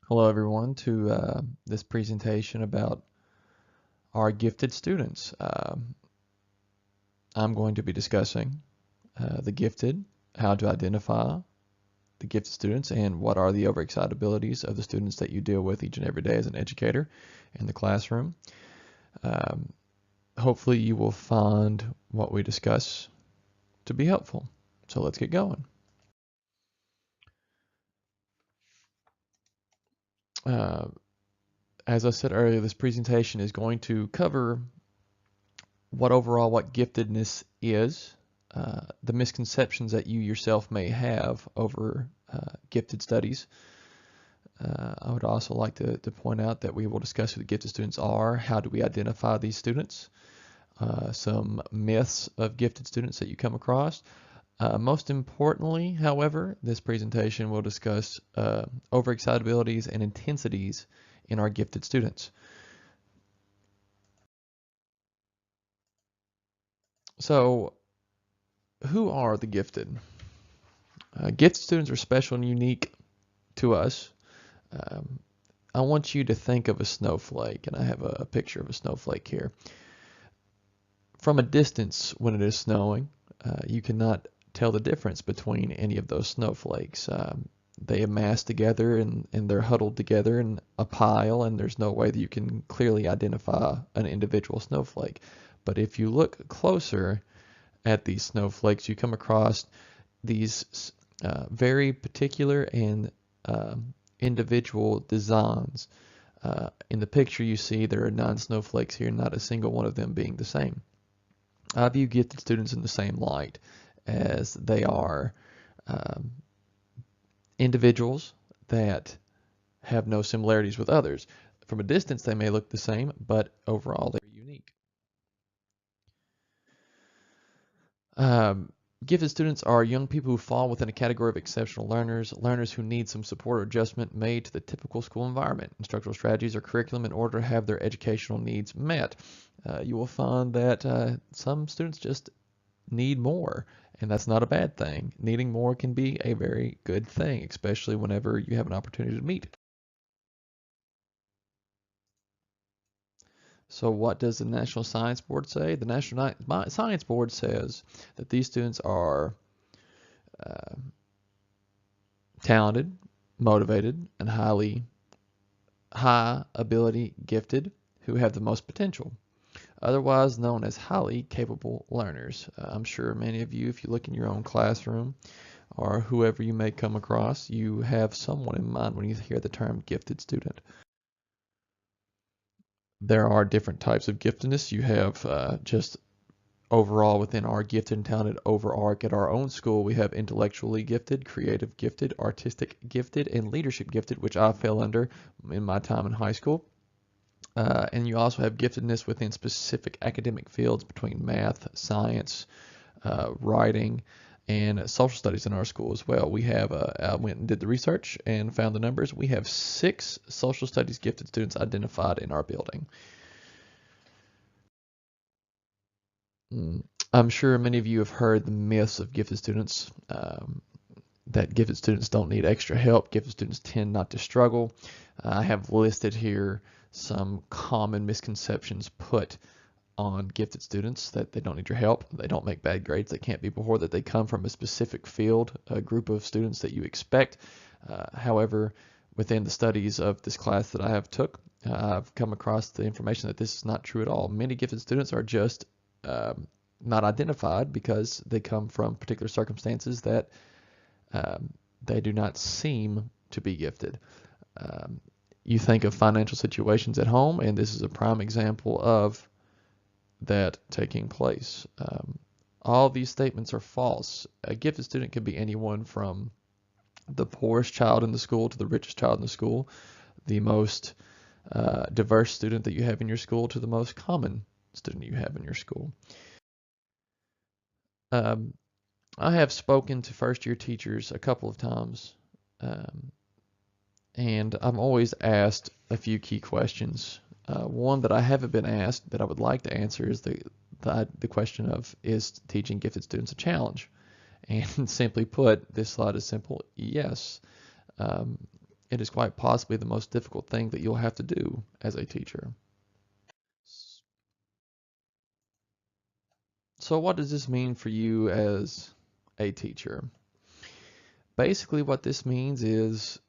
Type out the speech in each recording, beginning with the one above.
Hello everyone to this presentation about our gifted students. I'm going to be discussing the gifted, how to identify the gifted students, and what are the overexcitabilities of the students that you deal with each and every day as an educator in the classroom. Um, Hopefully you will find what we discuss to be helpful. So let's get going. Uh, as I said earlier, this presentation is going to cover what giftedness is, the misconceptions that you yourself may have over gifted studies. I would also like to point out that we will discuss who the gifted students are, how do we identify these students, some myths of gifted students that you come across. Most importantly, however, this presentation will discuss overexcitabilities and intensities in our gifted students. So, who are the gifted? Gifted students are special and unique to us. Um, I want you to think of a snowflake, and I have a picture of a snowflake here. From a distance, when it is snowing, you cannot tell the difference between any of those snowflakes. They amass together and they're huddled together in a pile, and there's no way that you can clearly identify an individual snowflake. But if you look closer at these snowflakes, you come across these very particular and individual designs. In the picture you see there are 9 snowflakes here, not a single one of them being the same. I view gifted students in the same light, as they are individuals that have no similarities with others. From a distance they may look the same, but overall they're unique. Um, Gifted students are young people who fall within a category of exceptional learners, learners who need some support or adjustment made to the typical school environment, instructional strategies, or curriculum in order to have their educational needs met. You will find that some students just need more, and that's not a bad thing. Needing more can be a very good thing, especially whenever you have an opportunity to meet. So what does the National Science Board say? The National Science Board says that these students are uh, talented, motivated, and high ability gifted who have the most potential, otherwise known as highly capable learners. I'm sure many of you, if you look in your own classroom or whoever you may come across, you have someone in mind when you hear the term gifted student. There are different types of giftedness. You have just overall within our gifted and talented overarch at our own school, we have intellectually gifted, creative gifted, artistic gifted, and leadership gifted, which I fell under in my time in high school. And you also have giftedness within specific academic fields between math, science, writing, and social studies in our school as well. We have, I went and did the research and found the numbers. We have 6 social studies gifted students identified in our building. I'm sure many of you have heard the myths of gifted students, that gifted students don't need extra help. Gifted students tend not to struggle. I have listed here some common misconceptions put on gifted students: that they don't need your help, they don't make bad grades, they can't be poor, that they come from a specific field, a group of students that you expect. However, within the studies of this class that I have took, I've come across the information that this is not true at all. Many gifted students are just not identified because they come from particular circumstances that they do not seem to be gifted. You think of financial situations at home, and this is a prime example of that taking place. All these statements are false. A gifted student can be anyone from the poorest child in the school to the richest child in the school, the most diverse student that you have in your school to the most common student you have in your school. I have spoken to first year teachers a couple of times, and I'm always asked a few key questions. One that I haven't been asked that I would like to answer is the question of, is teaching gifted students a challenge? And simply put, this slide is simple: yes. it is quite possibly the most difficult thing that you'll have to do as a teacher. So what does this mean for you as a teacher? Basically, what this means is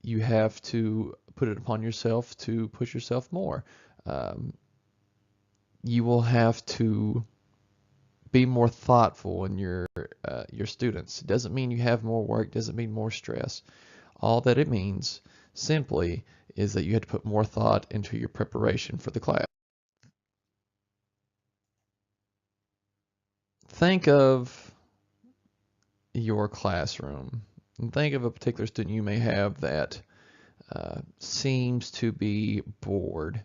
you have to put it upon yourself to push yourself more. Um, you will have to be more thoughtful in your students. It doesn't mean you have more work, doesn't mean more stress. All that it means simply is that you had to put more thought into your preparation for the class. Think of your classroom and think of a particular student you may have that seems to be bored.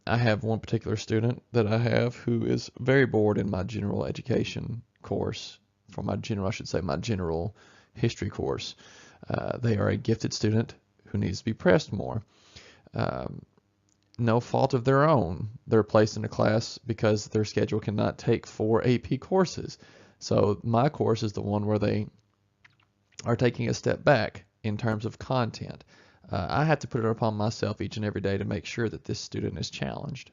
I have one particular student that I have who is very bored in my general education course, for my general, I should say, my general history course. They are a gifted student who needs to be pressed more. Um, no fault of their own. They're placed in a class because their schedule cannot take 4 AP courses. So my course is the one where they are taking a step back in terms of content. I have to put it upon myself each and every day to make sure that this student is challenged.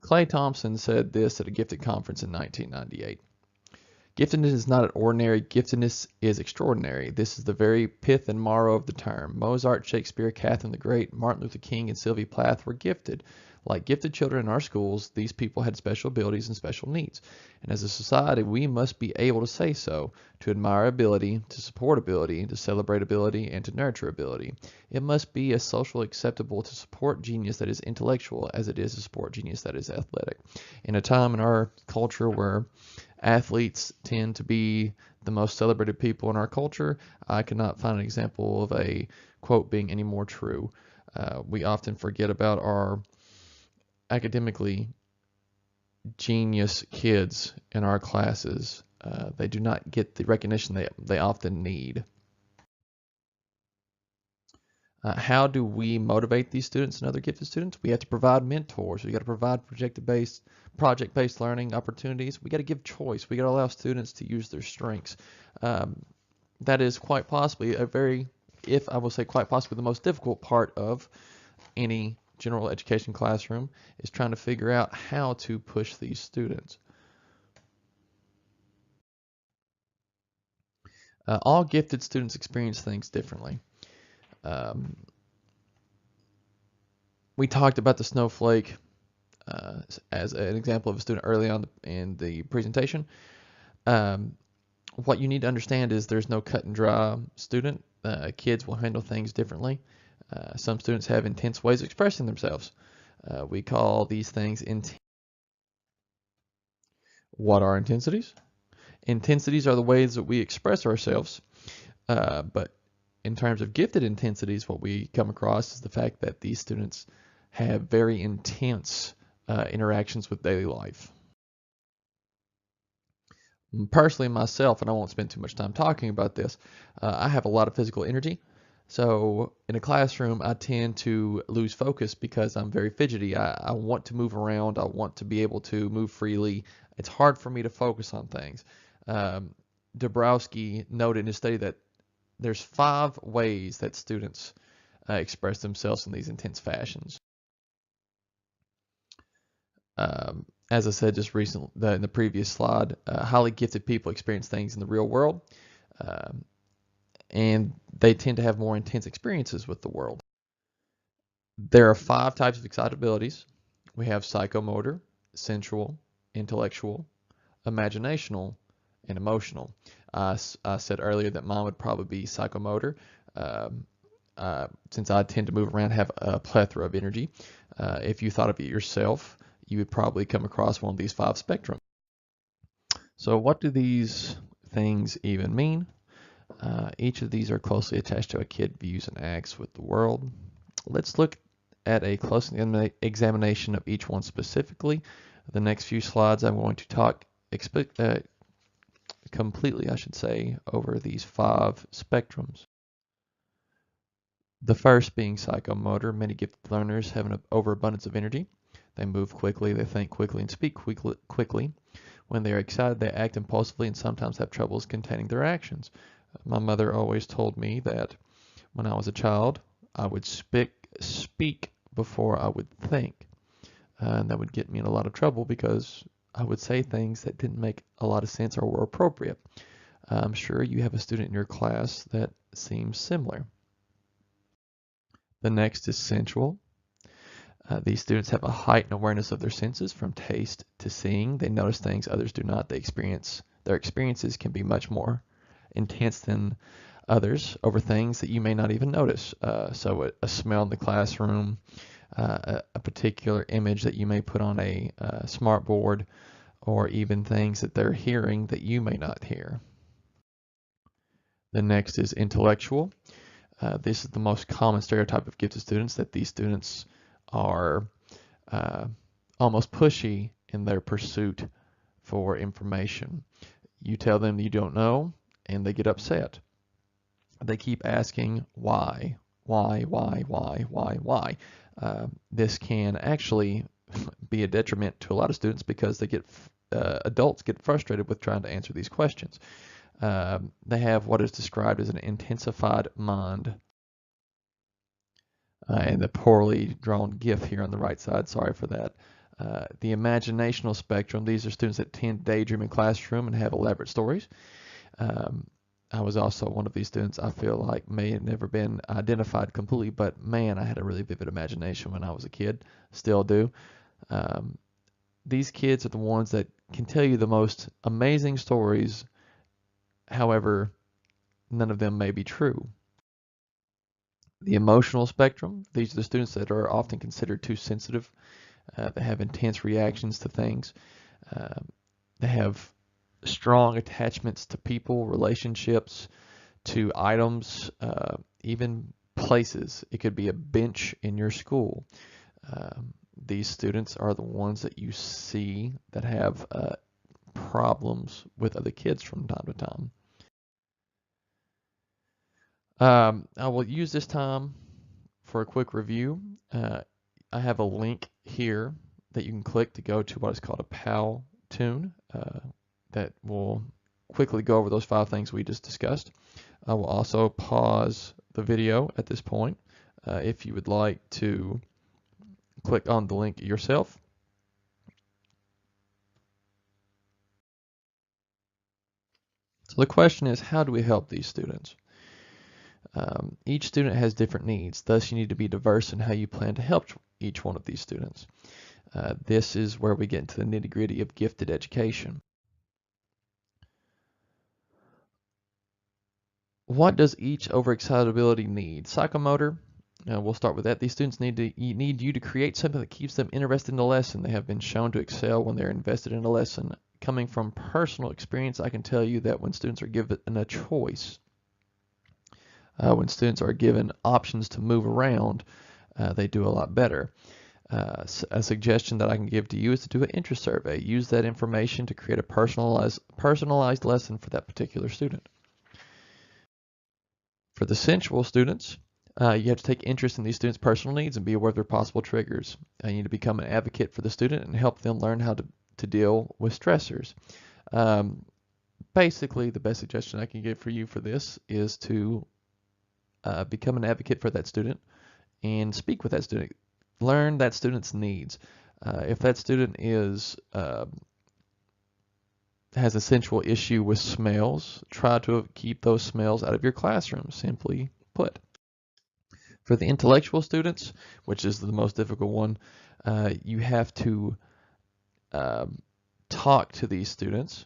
Clay Thompson said this at a gifted conference in 1998. Giftedness is not ordinary, giftedness is extraordinary. This is the very pith and marrow of the term. Mozart, Shakespeare, Catherine the Great, Martin Luther King, and Sylvia Plath were gifted. Like gifted children in our schools, these people had special abilities and special needs. And as a society, we must be able to say so, to admire ability, to support ability, to celebrate ability, and to nurture ability. It must be as socially acceptable to support genius that is intellectual as it is to support genius that is athletic. In a time in our culture where athletes tend to be the most celebrated people in our culture, I cannot find an example of a quote being any more true. We often forget about our academically genius kids in our classes. They do not get the recognition they often need. How do we motivate these students and other gifted students? We have to provide mentors. We got to provide project-based learning opportunities. We got to give choice. We got to allow students to use their strengths. That is quite possibly if I will say quite possibly the most difficult part of any general education classroom is trying to figure out how to push these students. All gifted students experience things differently. Um, we talked about the snowflake as an example of a student early on in the presentation. What you need to understand is there's no cut and dry student. Kids will handle things differently. Some students have intense ways of expressing themselves. We call these things What are intensities? Intensities are the ways that we express ourselves, but in terms of gifted intensities, what we come across is the fact that these students have very intense interactions with daily life. Personally, myself, and I won't spend too much time talking about this, I have a lot of physical energy. So in a classroom, I tend to lose focus because I'm very fidgety. I want to move around. I want to be able to move freely. It's hard for me to focus on things. Dabrowski noted in his study that there's 5 ways that students express themselves in these intense fashions. As I said just recently in the previous slide, highly gifted people experience things in the real world, and they tend to have more intense experiences with the world. There are 5 types of excitabilities. We have psychomotor, sensual, intellectual, imaginational, and emotional. I said earlier that mine would probably be psychomotor. Since I tend to move around, have a plethora of energy. If you thought of it yourself, you would probably come across one of these 5 spectrums. So what do these things even mean? Each of these are closely attached to a kid views and acts with the world. Let's look at a close examination of each one specifically. The next few slides I'm going to talk completely, I should say, over these 5 spectrums. The first being psychomotor. Many gifted learners have an overabundance of energy. They move quickly, they think quickly, and speak quickly. When they are excited, they act impulsively and sometimes have troubles containing their actions. My mother always told me that when I was a child, I would speak before I would think. And that would get me in a lot of trouble because I would say things that didn't make a lot of sense or were appropriate. I'm sure you have a student in your class that seems similar. The next is sensual. These students have a heightened awareness of their senses, from taste to seeing. They notice things others do not. Their experiences can be much more intense than others over things that you may not even notice. So a smell in the classroom, a particular image that you may put on a smart board, or even things that they're hearing that you may not hear. The next is intellectual. This is the most common stereotype of gifted students, that these students are almost pushy in their pursuit for information. You tell them you don't know, and they get upset. They keep asking why. This can actually be a detriment to a lot of students because adults get frustrated with trying to answer these questions. They have what is described as an intensified mind. And the poorly drawn GIF here on the right side, sorry for that. The imaginational spectrum, these are students that tend to daydream in classroom and have elaborate stories. I was also one of these students I feel like may have never been identified completely, but man, I had a really vivid imagination when I was a kid, still do. These kids are the ones that can tell you the most amazing stories, however, none of them may be true. The emotional spectrum, these are the students that are often considered too sensitive. They have intense reactions to things. They have strong attachments to people, relationships, to items, even places. It could be a bench in your school. These students are the ones that you see that have problems with other kids from time to time. I will use this time for a quick review. I have a link here that you can click to go to what is called a PAL tune that will quickly go over those 5 things we just discussed. I will also pause the video at this point if you would like to click on the link yourself. So the question is, how do we help these students? Each student has different needs, thus you need to be diverse in how you plan to help each one of these students. This is where we get into the nitty-gritty of gifted education. What does each overexcitability need? Psychomotor, we'll start with that. These students need you to create something that keeps them interested in the lesson. They have been shown to excel when they're invested in a lesson. Coming from personal experience, I can tell you that when students are given a choice, when students are given options to move around, they do a lot better. A suggestion that I can give to you is to do an interest survey. Use that information to create a personalized lesson for that particular student. For the sensual students, you have to take interest in these students' personal needs and be aware of their possible triggers. You need to become an advocate for the student and help them learn how to deal with stressors. Basically, the best suggestion I can give for you for this is to become an advocate for that student and speak with that student. Learn that student's needs. If that student has a sensual issue with smells, try to keep those smells out of your classroom, simply put. For the intellectual students, which is the most difficult one, you have to talk to these students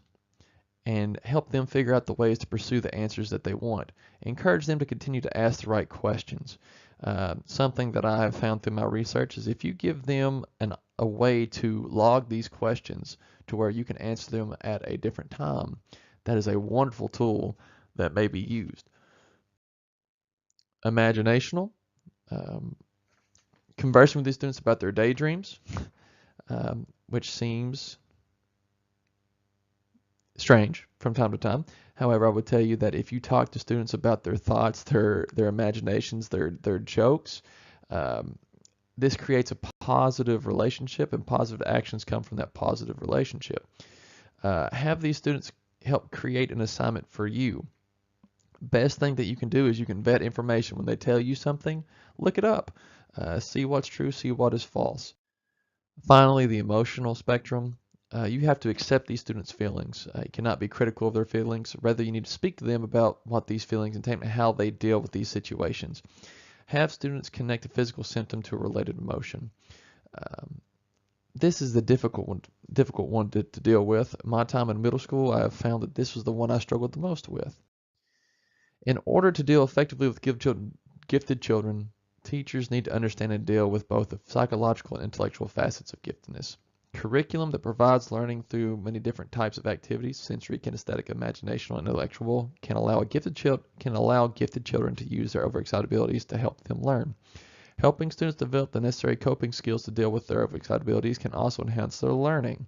and help them figure out the ways to pursue the answers that they want. Encourage them to continue to ask the right questions. Something that I have found through my research is if you give them a way to log these questions to where you can answer them at a different time, that is a wonderful tool that may be used. Imaginational. Conversing with these students about their daydreams, which seems strange from time to time. However, I would tell you that if you talk to students about their thoughts, their imaginations, their jokes, this creates a positive relationship, and positive actions come from that positive relationship. Have these students help create an assignment for you. Best thing that you can do is you can vet information. When they tell you something, look it up. See what's true, see what is false. Finally, the emotional spectrum. You have to accept these students' feelings. You cannot be critical of their feelings. Rather, you need to speak to them about what these feelings entail and how they deal with these situations. Have students connect a physical symptom to a related emotion. Um, this is the difficult one to deal with. My time in middle school, I have found that this was the one I struggled the most with. In order to deal effectively with gifted children, teachers need to understand and deal with both the psychological and intellectual facets of giftedness. Curriculum that provides learning through many different types of activities, sensory, kinesthetic, imaginational, and intellectual, can allow gifted children to use their overexcited abilities to help them learn. Helping students develop the necessary coping skills to deal with their overexcited abilities can also enhance their learning,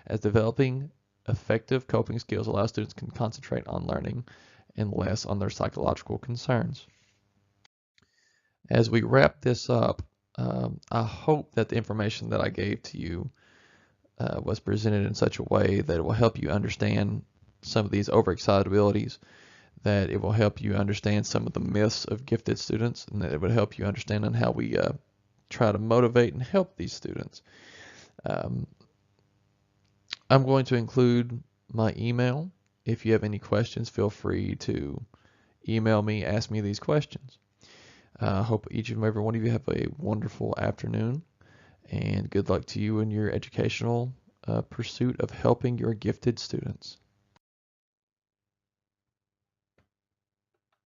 as developing effective coping skills allow students to concentrate on learning and less on their psychological concerns. As we wrap this up, I hope that the information that I gave to you was presented in such a way that it will help you understand some of these overexcited abilities, that it will help you understand some of the myths of gifted students, and that it would help you understand on how we try to motivate and help these students. Um, I'm going to include my email. If you have any questions, feel free to email me, ask me these questions. I hope each and every one of you have a wonderful afternoon, and good luck to you in your educational pursuit of helping your gifted students.